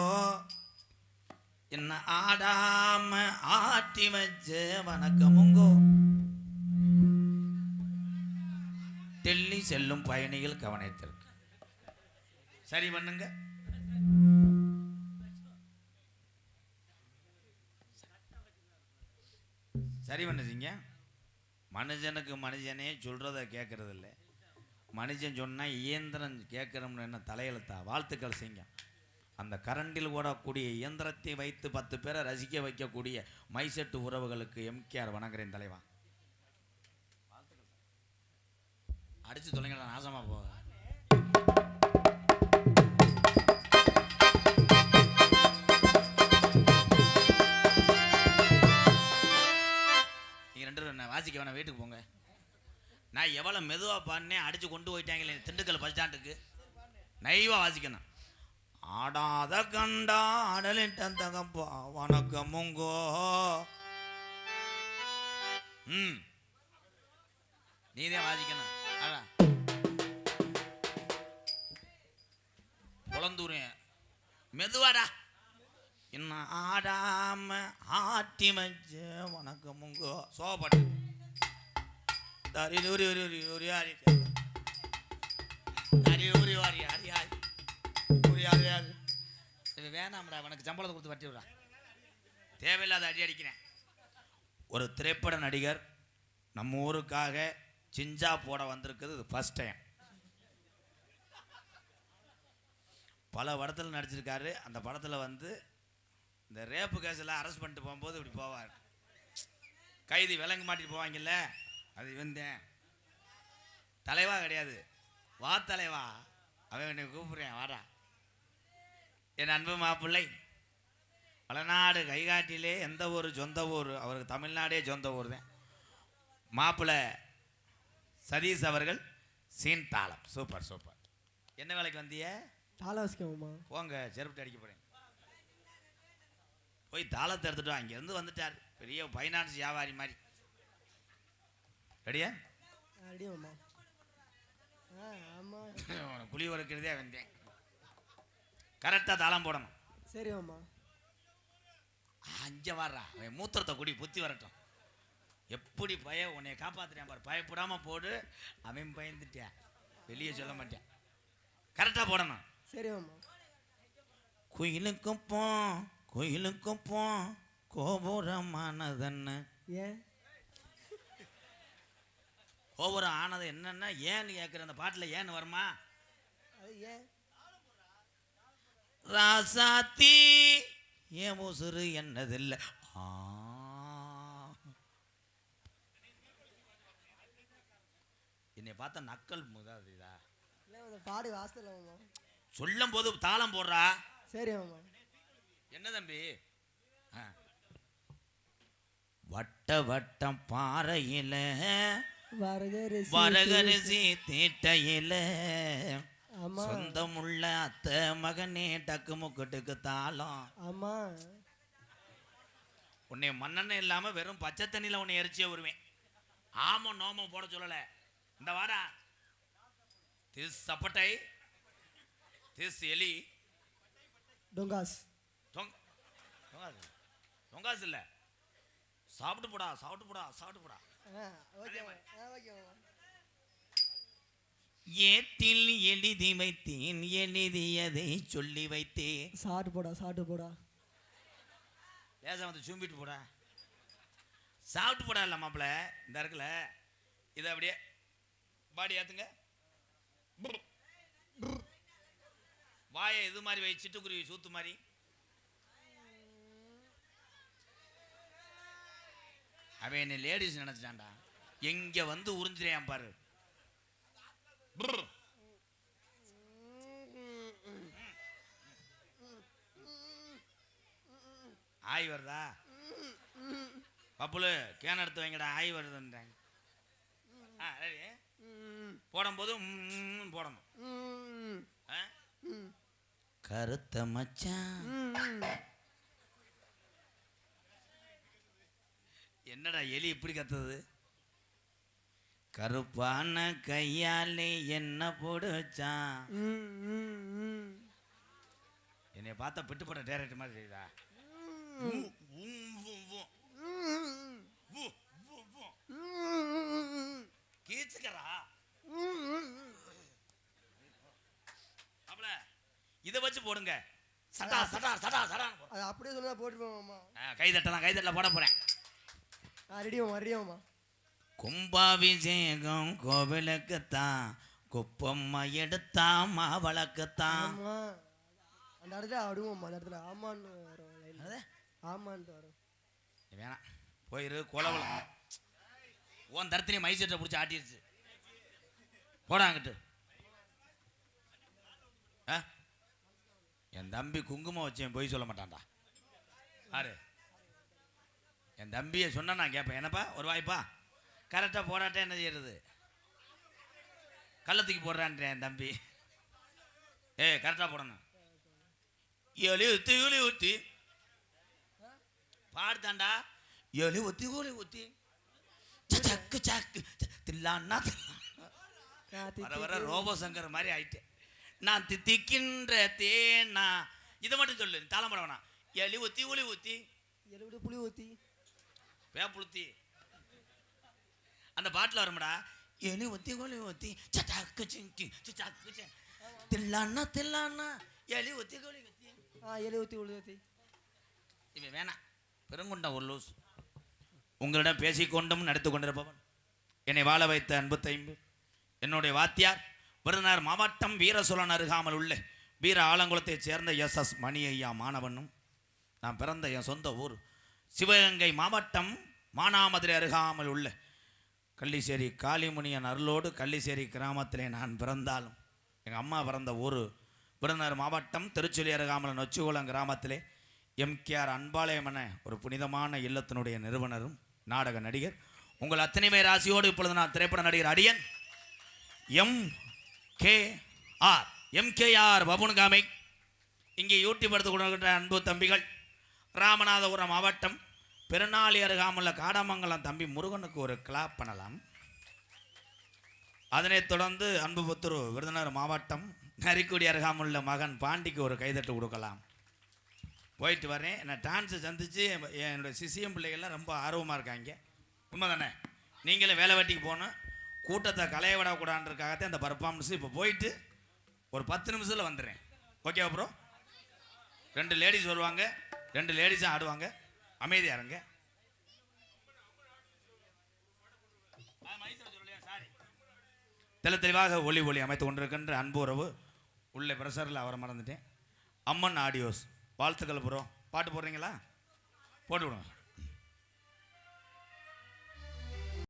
என்ன ஆடாம ஆட்டி வச்ச வணக்கமுங்கோ. டெல்லி செல்லும் பயணிகள் கவனத்திற்கு. சரி பண்ணுங்க. சரி பண்ணுறீங்க. மனுஷனுக்கு மனுஷனே சொல்கிறத கேட்கறது இல்லை. மனுஷன் சொன்னால் இயந்திரம் கேட்குறோம்னு என்ன தலையெழுத்தா? வாழ்த்துக்கள் செய்யுங்க. அந்த கரண்டில் ஓடக்கூடிய இயந்திரத்தை வைத்து 10 பேரை ரசிக்க வைக்கக்கூடிய மைசெட்டு உறவுகளுக்கு எம்கேஆர் வணங்குறேன் தலைவா. அடிச்சு தொலைங்கடா நாசமாக போக. வாசிக்க வேணா, வீட்டுக்கு போங்க. நான் எவ்வளோ மெதுவாக பாடினேன், அடித்து கொண்டு போயிட்டாங்களே திண்டுக்கல் பஸ் ஸ்டாண்டுக்கு. நைவாக வாசிக்கணும். ஆடாத கண்டா ஆடலிட்ட தகப்பா வணக்கமுங்கோ. நீதே வாசிக்கணும். குளந்தூரேன் மெதுவாடா. இன்னும் ஆடாம ஆட்டி வச்ச வணக்கமுங்கோ. சோகப்பாட்டு வேணாம்டா, உனக்கு சம்பளத்தை கொடுத்து வட்டி விடுறா. தேவையில்லாத அடி அடிக்கிறேன். ஒரு திரைப்பட நடிகர் நம்ம ஊருக்காக சிஞ்சா போட வந்திருக்குது. இது ஃபர்ஸ்ட் டைம். பல படத்தில் நடிச்சிருக்காரு. அந்த படத்தில் வந்து இந்த ரேப்பு கேஸில் அரெஸ்ட் பண்ணிட்டு போகும்போது இப்படி போவார். கைதி விலங்கு மாட்டிட்டு போவாங்கல்ல, அது வந்தேன். தலைவா கிடையாது, வா தலைவா, அவன் என்னை கூப்பிடுறேன், வாடா. என் அன்பு மாப்பிள்ளை வளநாடு கைகாட்டிலே எந்த ஊர் சொந்த ஊர், அவருக்கு தமிழ்நாடே சொந்த ஊர் தான். மாப்பிள்ளை சதீஷ் அவர்கள் சீன் தாளம். Super super. என்ன வேலைக்கு வந்திய? தாளவாசிக்கமா? போங்க, செருப்பு அடிக்க போகிறேன். போய் தாளத்தை எடுத்துட்டு வா. இங்கேருந்து வந்துட்டார் பெரிய ஃபைனான்ஸ் வியாபாரி மாதிரி. ரெடியா? ரெடியாம்மா. ஆமாம், குழி வறுக்கிறதே வந்தேன். கரெக்டாக தாளம் போடணும். சரி அம்மா. அஞ்ச வர்றா, அவன் மூத்திரத்தை குடி புத்தி வரட்டும். எப்படி உன்னை காப்பாற்றுறேன் பாரு, பயப்படாமல் போடு. அவன் பயந்துட்டேன், வெளியே சொல்ல மாட்டேன். கரெக்டாக போடணும். சரி அம்மா. குயிலுக்கும் போ கோயிலுக்கும் போ கோபுரமானதன்னு. ஏன் கோபுரம் ஆனது என்னன்னா ஏன்னு கேட்குற. அந்த பாட்டில் ஏன்னு வருமா? அது ஏன்? ராசாத்தி ஏன் உசுறு என்னதில்லை. என்னை பார்த்தா நக்கல் முதாது இதா இல்லை, பாடி வாசலம்மா. சொல்லும் போது தாளம் போடுறா. சரி அம்மா. என்ன தம்பி? வட்ட வட்டம் பாறையில வரகரிசி தீட்டையில சொந்தமுள்ள அத்தை மகனே டக்கு முக்கட்டுக்கு தாளம். ஆமா, உன்னை மண்ணெண்ணெய் இல்லாம வெறும் பச்சை தண்ணியில உன்னை எரிச்சியே வருவேன். ஆமா நோம போட சொல்லல. இந்த வாடா, திஸ் சப்பட்டை, திஸ் எலி, டொங்காஸ். டொங்காஸ் இல்ல, சாப்பிட்டு போடா, சாப்பிட்டு போடா, சாப்பிட்டு போடா. ஏட்டில் எழுதி வைத்தேன், எழுதியதை சொல்லி வைத்தேன். சாப்பிட்டு போடா, சாப்பிட்டு போடா. லேசா வந்து சும்பிட்டு போடா. சாப்பிட்டு போடா இல்லை மாப்பிள்ள. இந்த இருக்குல்ல, இதை அப்படியே பாடி ஏத்துங்க. வாயை இது மாதிரி வை, சிட்டுக்குருவி சூத்து மாதிரி. அவன் என்ன லேடிஸ் நினைச்சிட்டான்டா. எங்க வந்து உறிஞ்சிரேன் பாரு. ஆய் வருதா? பப்புலு கேன் எடுத்து வைங்கடா, ஆய் வருதுன்றாங்க. போடும்போது போடணும். கருத்த மச்சான், என்னடா எலி இப்படி கத்துது? கருப்பான கையாலே என்ன போடுச்சான். என்னை பார்த்தா பெட்டுப்பட்ட டேரக்டர் மாதிரி தெரியுதா? கீச்சுக்கறா. அப்பல இதை வச்சு போடுங்க. சடா சடா சடா சடா. அது அப்படியே சொன்னா போட்டுருவோம்மா. கை தட்டலாம், கை தட்டல போட போறேன். ரெடியாம்மா, ரெடியாம்மா. கும்பாபிஷேகம் கோவிலுக்குத்தான், குப்பம்மா எடுத்தா மாவளக்குத்தான். அந்த இடத்துல அடுவோம்மா, அந்த இடத்துல ஆமான்னு வரும். ஆமான்ட்டு வரும். வேணாம், போயிரு. கொலவளம் உன் தரத்தினே மைசெட்டை பிடிச்சி ஆட்டிடுச்சு. போடாங்கிட்டு. என் தம்பி குங்குமம் வச்சேன், போய் சொல்ல மாட்டான்டா. ஆறு என் தம்பியை சொன்னா நான் கேட்பேன். என்னப்பா ஒரு வாய்ப்பா? கரெக்டாக போடாட்டே என்ன செய்யறது? கள்ளத்துக்கு போடுறான்றேன் என் தம்பி. கரெக்டாக போடணும். எலி ஊற்றி ஊலி ஊற்றி பாடுதாண்டா. எலி ஊற்றி ஊலி ஊற்றி சக்கு சக்கு தில்லான்னா வர வர ரோபோ சங்கர் மாதிரி ஆயிட்டேன். நான் தித்திக்கின்ற தேனா. இதை மட்டும் சொல்லு, தாளம் போட வேணாம். எலி ஊற்றி ஊலி ஊற்றி எலி புளி ஊற்றி வேப்புளுத்தி. அந்த பாட்டில் வரும்டா. எலி ஊற்றி ஊலி ஊற்றி சட்டாக்கு சிங்கி சட்டாக்கு தில்லான்னா தில்லான்னா எலி ஊற்றி ஊலி ஊற்றி. எலி ஊற்றி உளி ஊற்றி. இவன் வேணாம், பெருங்குண்டம் ஒரு லூஸ். உங்களிடம் பேசிக்கொண்டும் நடித்து கொண்டிருப்பவன், என்னை வாழ வைத்த அன்பு தைம்பு என்னுடைய வாத்தியார், விருதுநகர் மாவட்டம் வீரசோழன் அருகாமல் உள்ள வீர ஆலங்குளத்தைச் சேர்ந்த SS மணி ஐயா மாணவனும். நான் பிறந்த என் சொந்த ஊர் சிவகங்கை மாவட்டம் மானாமதுரை அருகாமல் உள்ள கள்ளிச்சேரி காளிமுனியன் அருளோடு கள்ளிச்சேரி கிராமத்திலே நான் பிறந்தாலும் எங்கள் அம்மா பிறந்த ஊர் விருதுநகர் மாவட்டம் திருச்சுழி அருகாமல் நொச்சிகுளம் கிராமத்திலே எம்கேஆர் அன்பாலயம் என ஒரு புனிதமான இல்லத்தினுடைய நிறுவனரும் நாடக நடிகர் உங்கள் அத்தனை பேர் ராசியோடு இப்பொழுது நான் திரைப்பட நடிகர் அடியன் எம்கேஆர் பபுன்காமை இங்கே யூடியூப் எடுத்து கொண்டிருக்கின்ற அன்பு தம்பிகள் ராமநாதபுரம் மாவட்டம் பெருநாளி அருகாமுள்ள காடமங்கலம் தம்பி முருகனுக்கு ஒரு கிளாப் பண்ணலாம். அதனைத் தொடர்ந்து அன்புபுத்தூர் விருதுநகர் மாவட்டம் நரிக்குடி அருகாமுள்ள மகன் பாண்டிக்கு ஒரு கைதட்டு கொடுக்கலாம். போயிட்டு வரேன். நான் டான்ஸை சந்தித்து என்னோடய சிசிஎம் பிள்ளைகள்லாம் ரொம்ப ஆர்வமாக இருக்காங்க. உண்மை தானே? நீங்களும் வேலை வெட்டிக்கு போகணும், கூட்டத்தை களைய விடக்கூடாதுன்றதுக்காகத்தான் இந்த பர்ஃபார்மன்ஸு. இப்போ போயிட்டு ஒரு 10 நிமிஷத்தில் வந்துடுறேன். ஓகேவா ப்ரோ? 2 லேடிஸ் வருவாங்க, 2 லேடிஸும் ஆடுவாங்க. அமைதியாக இருங்க. தெளிவாக ஒளி அமைத்து கொண்டிருக்கின்ற அன்பு உறவு உள்ள பிரசரில் அவரை மறந்துட்டேன். அம்மன் ஆடியோஸ் வாழ்த்துக்கள் ப்ரோ. பாட்டு போடுறீங்களா? போட்டு விடுங்க.